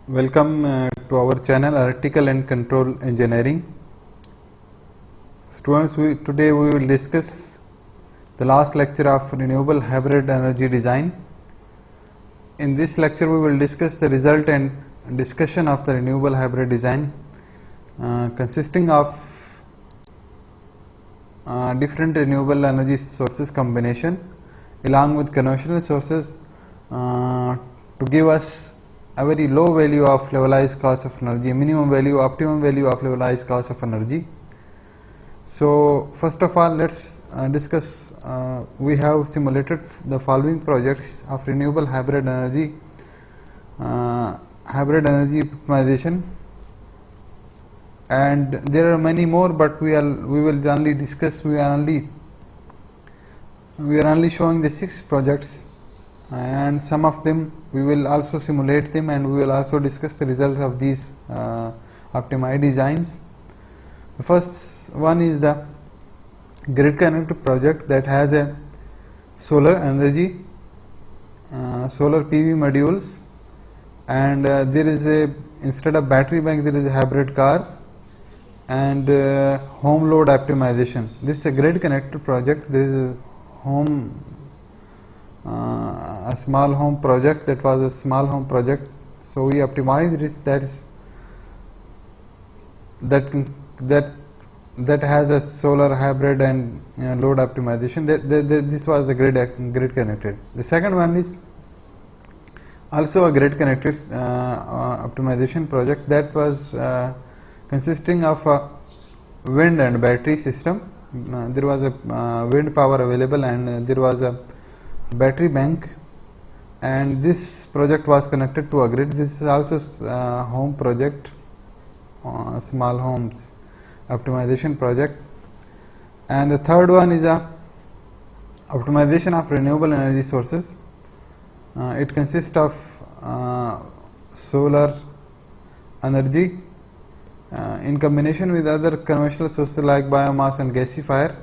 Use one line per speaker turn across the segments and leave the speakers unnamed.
Welcome to our channel Electrical and Control Engineering. Students, today we will discuss the last lecture of renewable hybrid energy design. In this lecture we will discuss the result and discussion of the renewable hybrid design consisting of different renewable energy sources combination along with conventional sources to give us a very low value of levelized cost of energy, minimum value, optimum value of levelized cost of energy. So first of all, let's discuss. We have simulated the following projects of renewable hybrid energy optimization, and there are many more, but we will only discuss. We are only showing the 6 projects, and some of them we will also simulate them, and we will also discuss the results of these optimized designs. The first one is the grid connected project that has a solar energy, solar PV modules, and there is instead of battery bank there is a hybrid car and home load optimization. This is a grid connected project. This is a small home project. That was a small home project, so we optimized it. That has a solar hybrid and load optimization. This was a grid connected. The second one is also a grid connected optimization project that was consisting of a wind and battery system. There was a wind power available, and there was a battery bank, and this project was connected to a grid. This is also a home project, small homes optimization project. And the third one is a optimization of renewable energy sources. It consists of solar energy in combination with other conventional sources like biomass and gasifier.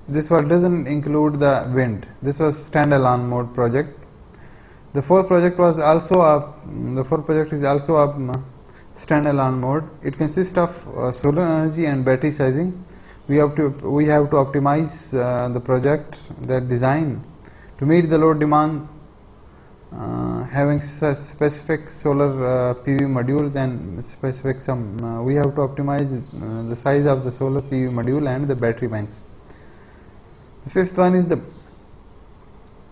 This one doesn't include the wind. This was standalone mode project. The fourth project is also a standalone mode. It consists of solar energy and battery sizing. We have to optimize the project, that design, to meet the load demand, having specific solar PV modules and specific we have to optimize the size of the solar PV module and the battery banks. The fifth one is the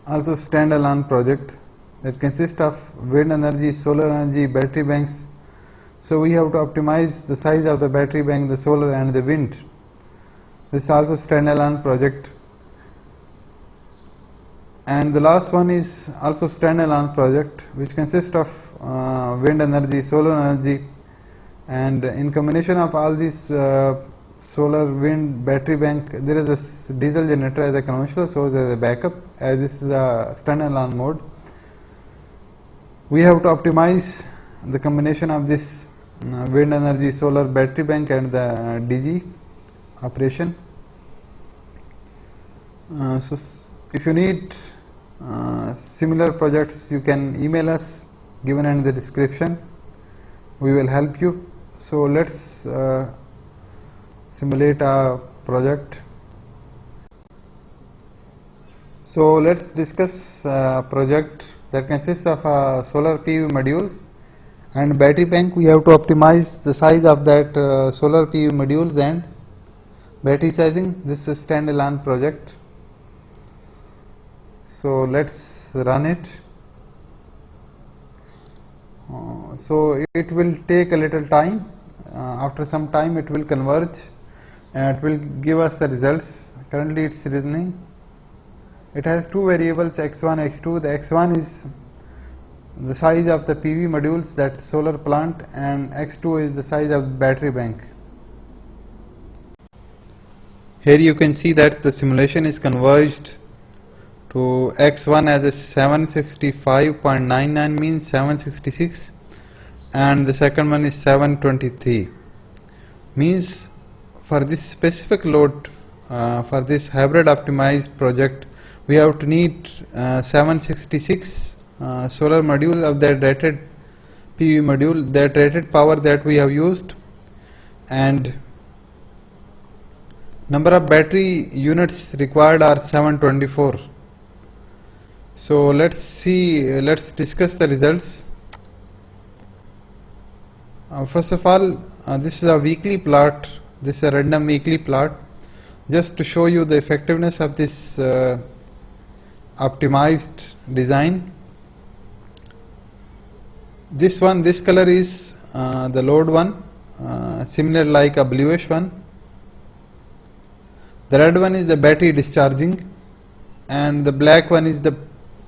also standalone project that consists of wind energy, solar energy, battery banks. So we have to optimize the size of the battery bank, the solar and the wind. This is also standalone project. And the last one is also standalone project, which consists of wind energy, solar energy, and in combination of all these solar, wind, battery bank, there is a diesel generator as a conventional source as a backup, as this is a standalone mode. We have to optimize the combination of this wind energy, solar, battery bank and the DG operation. So if you need similar projects, you can email us, given in the description. We will help you. So let's simulate a project. So let's discuss a project that consists of solar PV modules and battery bank. We have to optimize the size of that solar PV modules and battery sizing. This is a standalone project. So let's run it. So it will take a little time. After some time it will converge and it will give us the results. Currently it's running. It has two variables, x1, x2. The x1 is the size of the PV modules, that solar plant, and x2 is the size of the battery bank. Here you can see that the simulation is converged to x1 as a 765.99 means 766, and the second one is 723 means for this specific load, for this hybrid optimized project, we have to need 766 solar module of that rated PV module, that rated power that we have used, and number of battery units required are 724. So let's discuss the results. First of all, this is a weekly plot. This is a random weekly plot, just to show you the effectiveness of this optimized design. This color is the load one, similar like a bluish one. The red one is the battery discharging, and the black one is the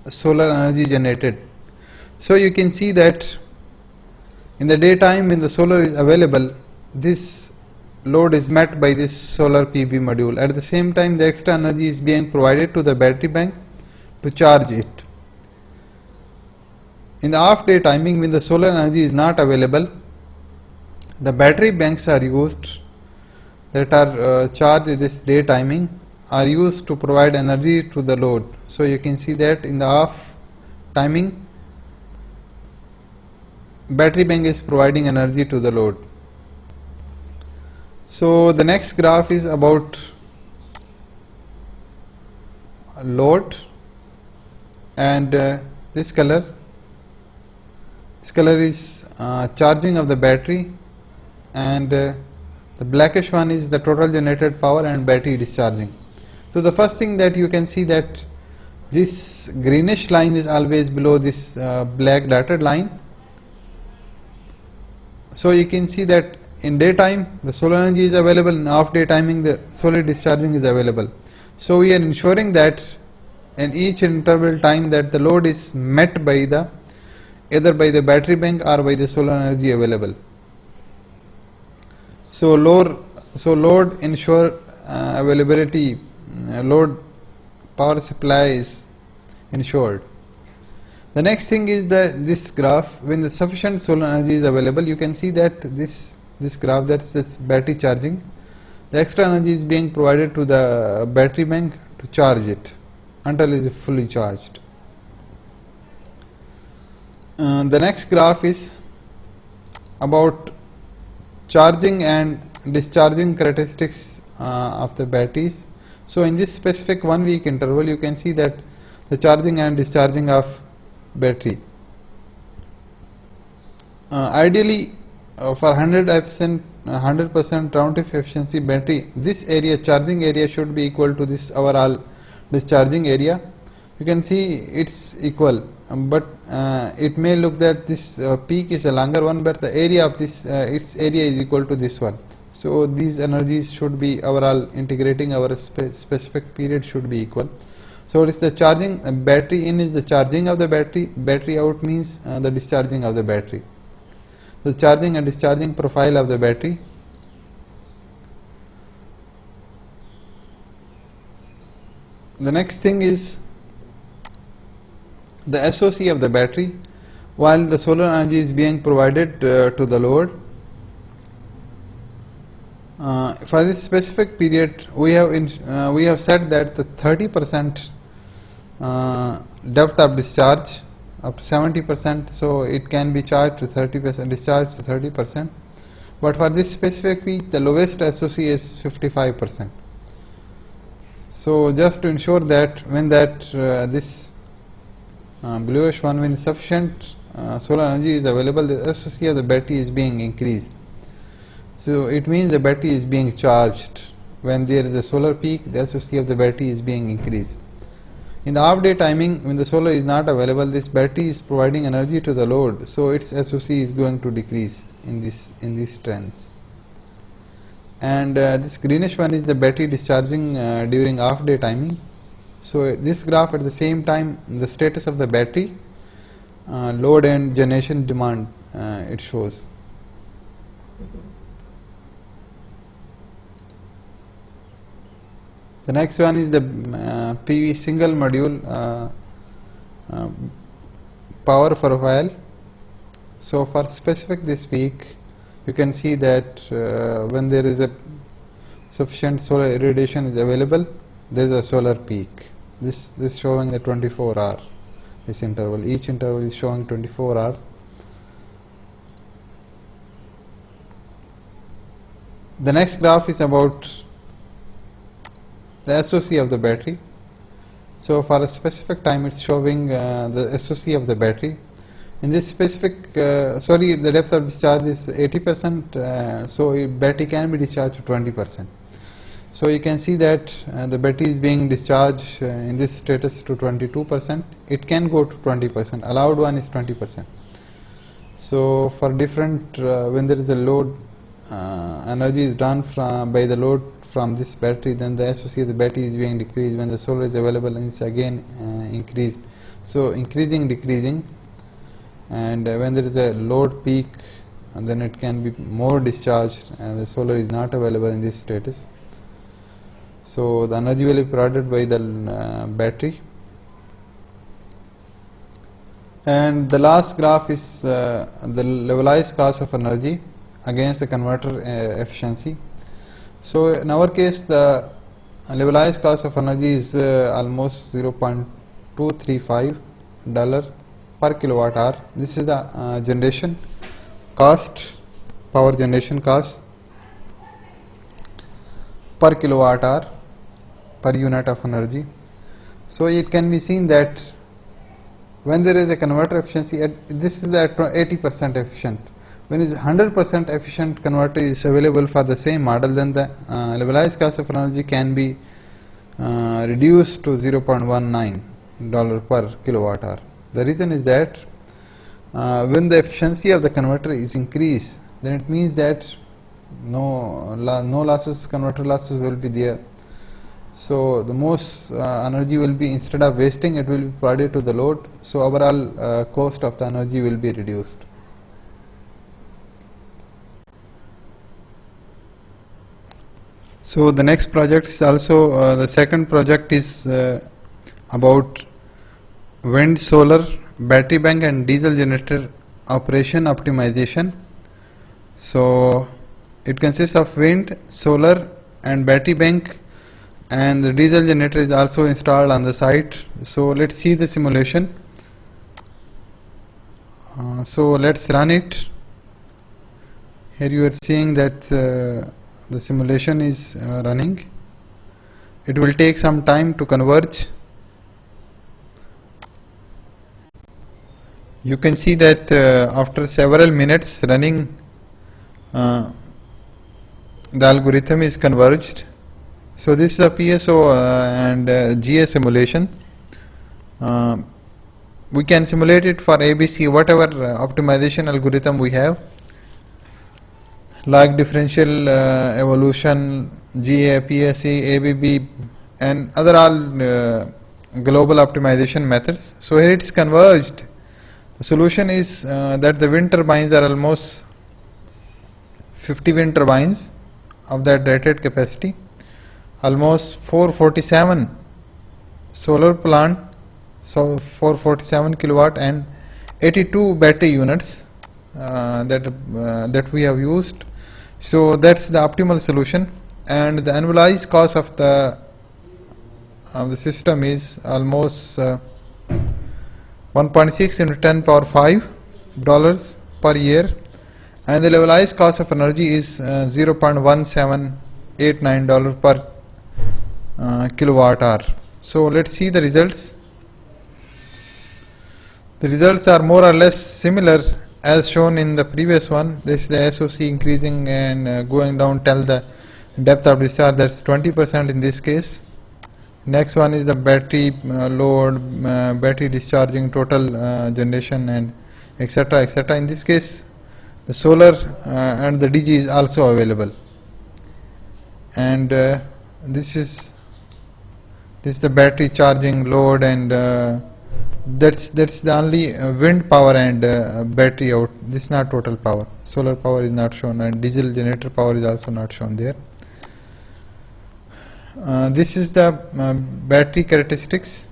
solar energy generated. So you can see that in the daytime, when the solar is available, this load is met by this solar PV module. At the same time, the extra energy is being provided to the battery bank to charge it. In the off day timing, when the solar energy is not available, the battery banks are used that are charged in this day timing are used to provide energy to the load. So you can see that in the off timing, battery bank is providing energy to the load. So the next graph is about load, and this color is charging of the battery, and the blackish one is the total generated power and battery discharging. So the first thing that you can see that this greenish line is always below this black dotted line. So you can see that in daytime the solar energy is available, in off day timing the solar discharging is available. So we are ensuring that in each interval time that the load is met by either by the battery bank or by the solar energy available. So load ensure availability, load power supply is ensured. The next thing is this graph, when the sufficient solar energy is available, you can see that this graph, that's battery charging. The extra energy is being provided to the battery bank to charge it until it is fully charged. The next graph is about charging and discharging characteristics of the batteries. So in this specific 1 week interval, you can see that the charging and discharging of battery. Ideally, for 100% round trip efficiency battery, this area, charging area, should be equal to this overall discharging area. You can see it's equal, but it may look that this peak is a longer one, but the area of this its area is equal to this one. So these energies should be overall integrating our specific period should be equal. So it is the charging, battery in is the charging of the battery out means the discharging of the battery. The charging and discharging profile of the battery. The next thing is the SOC of the battery. While the solar energy is being provided to the load, for this specific period we have said that the 30% depth of discharge up to 70%, so it can be charged to 30%, discharged to 30%, but for this specific peak the lowest SOC is 55%. So just to ensure that when this bluish one, when sufficient solar energy is available, the SOC of the battery is being increased. So it means the battery is being charged. When there is a solar peak, the SOC of the battery is being increased. In the off day timing, when the solar is not available, this battery is providing energy to the load, so its SOC is going to decrease in these trends. And this greenish one is the battery discharging during off day timing. So this graph at the same time the status of the battery, load and generation demand it shows. The next one is the PV single module power profile. So for specific this week, you can see that when there is a sufficient solar irradiation is available, there is a solar peak. This showing the 24 hour. this interval. Each interval is showing 24 hours. The next graph is about the SOC of the battery. So for a specific time it's showing the SOC of the battery. In this specific, the depth of discharge is 80%, so battery can be discharged to 20%. So you can see that the battery is being discharged in this status to 22%. It can go to 20%. Allowed one is 20%. So for different, when there is a load, energy is drawn by the load from this battery, then the SOC of the battery is being decreased. When the solar is available, and it's again increased. So increasing, decreasing, and when there is a load peak, and then it can be more discharged, and the solar is not available in this status. So the energy will be provided by the battery. And the last graph is the levelized cost of energy against the converter efficiency. So in our case, the levelized cost of energy is almost $0.235 per kilowatt hour. This is the generation cost, power generation cost per kilowatt hour per unit of energy. So it can be seen that when there is a converter efficiency, this is at 80% efficient. When is 100% efficient converter is available for the same model, then the levelized cost of energy can be reduced to $0.19 per kilowatt hour. The reason is that when the efficiency of the converter is increased, then it means that no losses, converter losses will be there. So the most energy will be, instead of wasting, it will be provided to the load. So overall cost of the energy will be reduced. So the next project is also the second project is about wind, solar, battery bank and diesel generator operation optimization. So it consists of wind, solar and battery bank, and the diesel generator is also installed on the site. So let's see the simulation. So let's run it. Here you are seeing that the simulation is running. It will take some time to converge. You can see that after several minutes running, the algorithm is converged. So this is a PSO and GA simulation. We can simulate it for ABC, whatever optimization algorithm we have, like differential evolution, GA, PSE, ABB, and other all global optimization methods. So here it is converged. The solution is that the wind turbines are almost 50 wind turbines of that rated capacity, almost 447 solar plant, so 447 kilowatt, and 82 battery units that we have used. So that's the optimal solution, and the annualized cost of the system is almost 1.6 into 10 power 5 dollars per year, and the levelized cost of energy is $0.1789 per kilowatt hour. So let's see the results. The results are more or less similar as shown in the previous one. This is the SOC increasing and going down till the depth of discharge, that's 20% in this case. Next one is the battery load, battery discharging, total generation, and etc. etc. In this case, the solar and the DG is also available, and this is the battery charging load, and that's the only wind power and battery out. This is not total power. Solar power is not shown, and diesel generator power is also not shown there. This is the battery characteristics,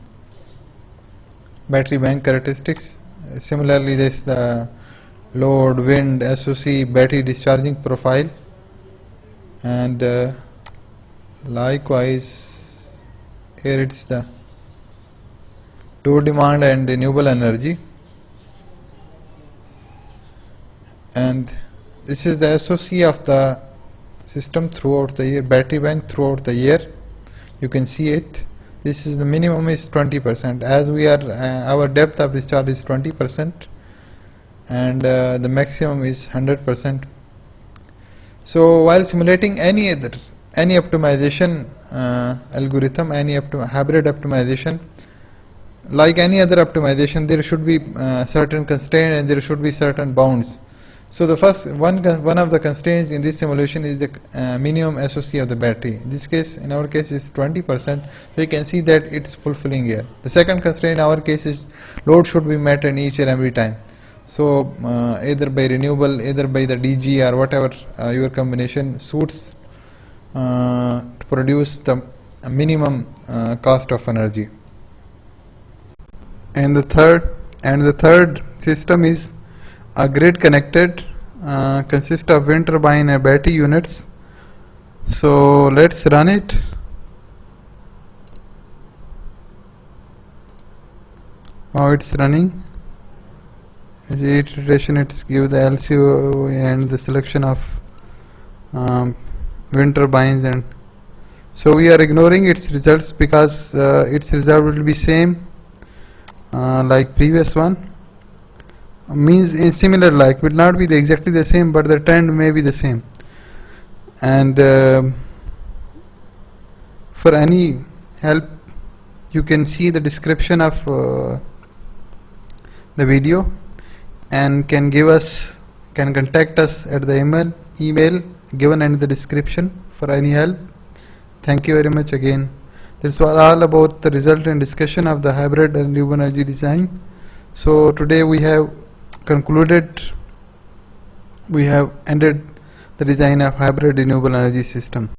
battery bank characteristics. Similarly, this is the load, wind, SOC, battery discharging profile, and likewise here it's the load demand and renewable energy, and this is the SOC of the system throughout the year, battery bank throughout the year. You can see it. This is the minimum is 20%. As we are our depth of discharge is 20%, and the maximum is 100%. So while simulating any optimization algorithm, any hybrid optimization, like any other optimization, there should be certain constraints and there should be certain bounds. So the first one of the constraints in this simulation is the minimum SOC of the battery. In this case, in our case, is 20%. So you can see that it's fulfilling here. The second constraint in our case is load should be met in each and every time. So either by renewable, either by the DG or whatever your combination suits to produce the minimum cost of energy. And the third system is a grid connected, consists of wind turbine and battery units. So let's run it. Now it's running. Iteration, it's give the LCO and the selection of wind turbines, and so we are ignoring its results because its result will be same like previous one. Means in similar, like will not be exactly the same, but the trend may be the same. And for any help, you can see the description of the video, and can contact us at the email given in the description for any help. Thank you very much again. This was all about the result and discussion of the hybrid and renewable energy design. So today we have ended the design of hybrid renewable energy system.